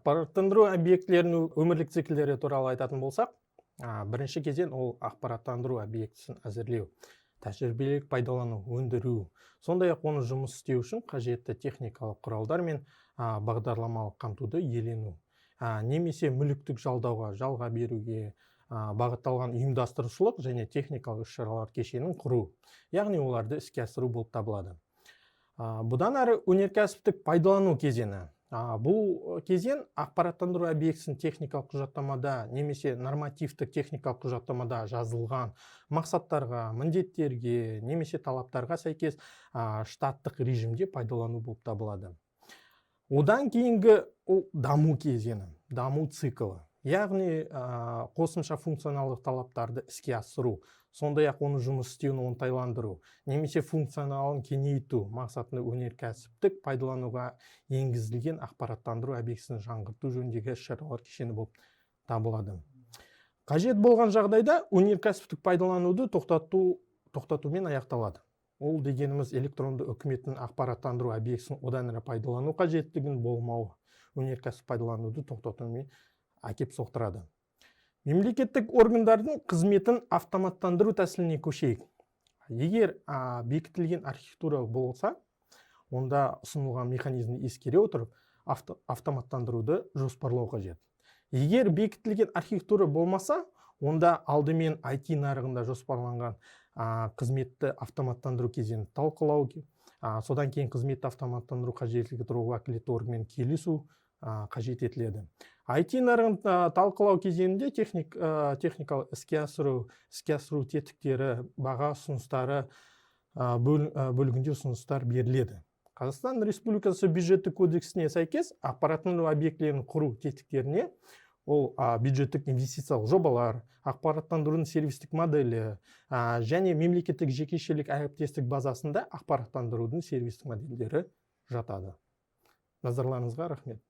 Ақпараттандыру объектілерінің өмірлік циклдері туралы айтатын болсақ, бірінші кезең ол ақпараттандыру объектісін әзірлеу, тәжірибелік пайдалану, өндіру, сондай-ақ оны жұмыс істеу үшін қажетті техникалық құралдар мен бағдарламалық қамтуды иелену, немесе мүліктік жалдауға, жалға беруге бағытталған ұйымдастырушылық және техникалық іс-шаралар кешенін құру, яғни оларды іске асыру болып табылады. Бұдан әрі өнеркәсіптік пайдалану кезеңі. Бұл кезең ақпараттандыру объектісін техникалық құжаттамада немесе нормативтік техникалық құжаттамада жазылған мақсаттарға, міндеттерге немесе талаптарға сәйкес штаттық режимде пайдалану болып табылады. Одан кейінгі даму кезеңі, даму циклы. Яғни қосымша функционалдық талаптарды іске асыру, сондай-ақ оны жұмыс істеуін оңтайландыру, немесе функционалын кеңейту мақсатында өнеркәсіптік пайдалануға енгізілген ақпараттандыру объектісін жаңғырту жөніндегі іс-шаралар кешені болып табылады. Қажет болған жағдайда өнеркәсіптік пайдалануды тоқтатумен аяқталады. Ол дегеніміз электронды үкіметтің ақпараттандыру объектісін одан әрі пайдалану қажеттігін болмауы өнеркәсіп пайдалануды тоқтатумен әкеп соқтырады. Мемлекеттік органдардың қызметін автоматтандыру тәсіліне көшейік. Егер бекітілген архитектура болса, онда ұсынылған механизмді ескере отырып, автоматтандыруды жоспарлау қажет. Егер бекітілген архитектура болмаса, онда алдымен IT нарығында жоспарланған қызметті автоматтандыру кезеңін талқылау, содан кейін қызметті автоматтандыру қажеттілігі туралы уәкілетті органмен келісу қажет етіледі. IT нарығын талқылау кезеңінде техникалық іске асыру тетіктері, баға ұсыныстары бөлігінде ұсыныстар беріледі. Қазақстан Республикасы бюджеттік кодексіне сәйкес ақпараттандыру объектілерін құру тетіктеріне ол бюджеттік инвестициялық жобалар, ақпараттандырудың сервистік моделі және мемлекеттік жекешелік әріптестік базасында ақпараттандырудың сервистік модельдері жатады. Назарларыңызға рахмет.